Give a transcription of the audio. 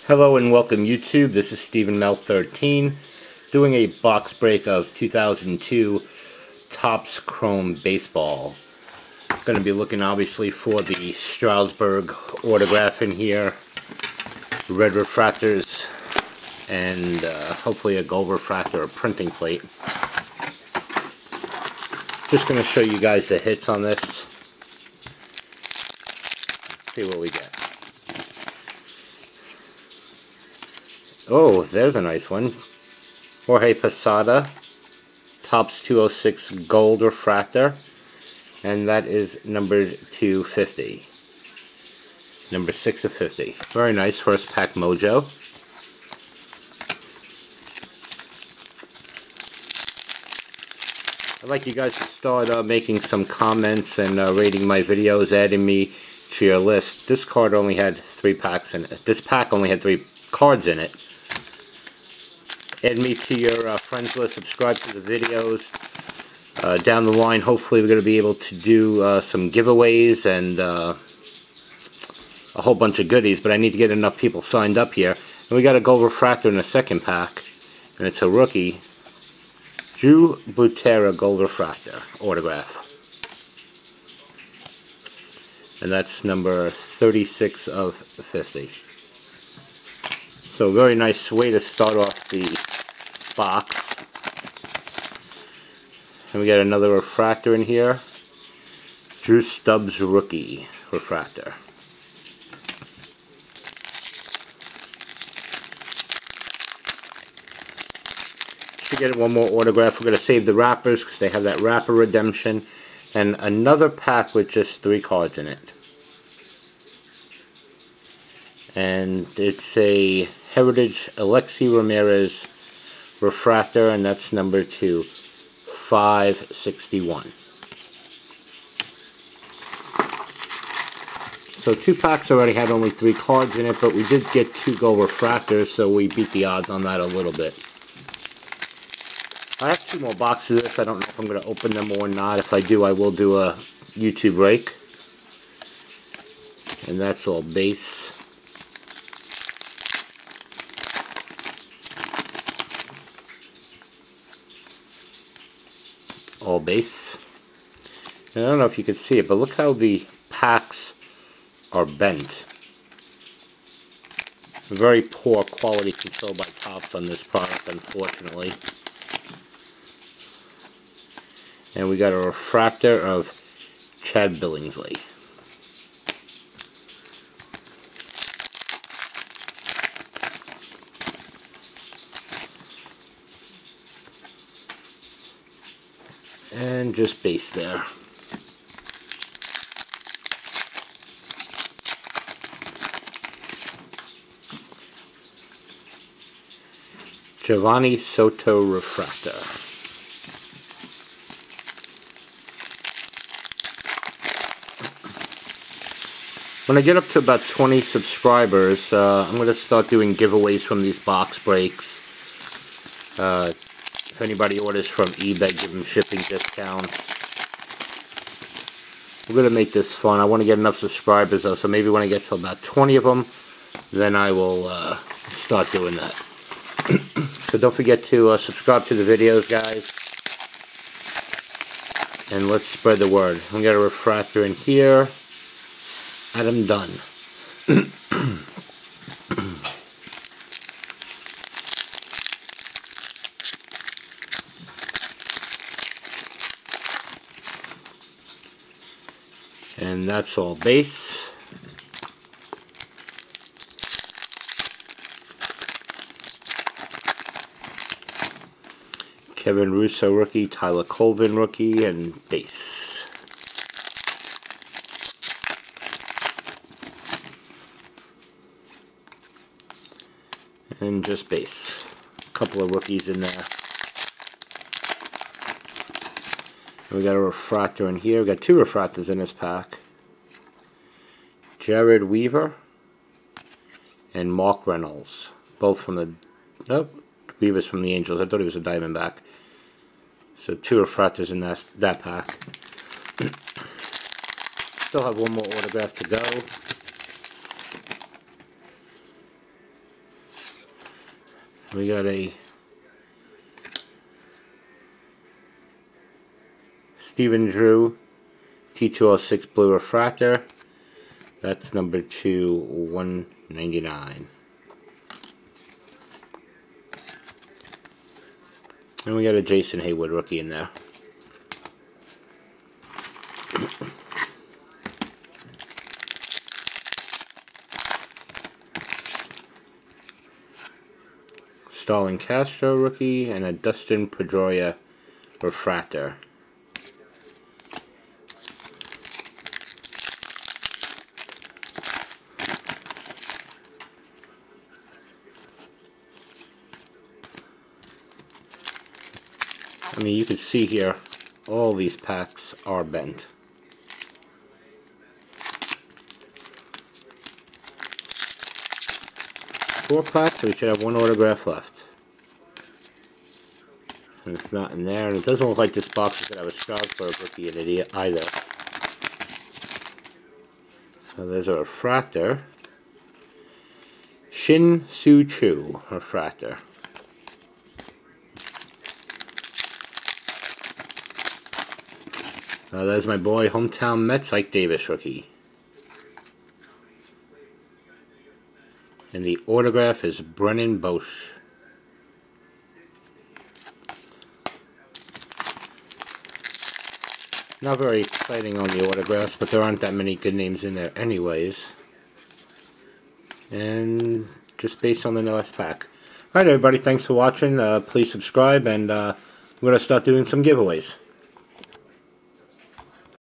Hello and welcome YouTube. This is Stephen Mel 13 doing a box break of 2002 Topps Chrome Baseball. Going to be looking obviously for the Strasburg autograph in here, red refractors, and hopefully a gold refractor or printing plate. Just going to show you guys the hits on this. Let's see what we get. Oh, there's a nice one. Jorge Posada, Topps 206 Gold Refractor, and that is number 250. Number 6 of 50. Very nice, first pack mojo. I'd like you guys to start making some comments and rating my videos, adding me to your list. This card only had 3 packs in it. This pack only had 3 cards in it. Add me to your friends list, subscribe to the videos. Down the line, hopefully we're going to be able to do some giveaways and a whole bunch of goodies, but I need to get enough people signed up here. And we got a gold refractor in the second pack, and it's a rookie. Drew Butera gold refractor autograph. And that's number 36 of 50. So very nice way to start off the box. And we got another refractor in here. Drew Stubbs rookie refractor. To get one more autograph, we're going to save the wrappers because they have that wrapper redemption. And another pack with just 3 cards in it. And it's a Heritage Alexi Ramirez refractor, and that's number 561. So 2 packs already had only 3 cards in it, but we did get 2 gold refractors, so we beat the odds on that a little bit. I have 2 more boxes of this. I don't know if I'm going to open them or not. If I do, I will do a YouTube break. And that's all base. All base. And I don't know if you can see it, but look how the packs are bent. Very poor quality control by Topps on this product, unfortunately. And we got a refractor of Chad Billingsley. And just base there. Giovanni Soto refractor. When I get up to about 20 subscribers, I'm going to start doing giveaways from these box breaks. If anybody orders from eBay, give them shipping discounts. We're going to make this fun. I want to get enough subscribers though, so maybe when I get to about 20 of them, then I will start doing that. So don't forget to subscribe to the videos, guys. And let's spread the word. We got a refractor in here. Adam Dunn. And that's all base. Kevin Russo rookie, Tyler Colvin rookie, and base. And just base. A couple of rookies in there. We got a refractor in here. We got 2 refractors in this pack. Jared Weaver and Mark Reynolds. Both from the... Nope. Weaver's from the Angels. I thought he was a Diamondback. So 2 refractors in that pack. Still have one more autograph to go. We got a Stephen Drew T206 Blue Refractor. That's number 2/199. And we got a Jason Haywood rookie in there. Stalin Castro rookie and a Dustin Pedroia refractor. I mean, you can see here, all these packs are bent. Four packs, so we should have one autograph left. And it's not in there, and it doesn't look like this box is going to have a Strasburg rookie in it either. So there's a refractor. Shin Soo Choo refractor. There's my boy, hometown Mets, Ike Davis rookie. And the autograph is Brennan Bosch. Not very exciting on the autographs, but there aren't that many good names in there anyways. And just based on the last pack. Alright everybody, thanks for watching. Please subscribe, and I'm going to start doing some giveaways.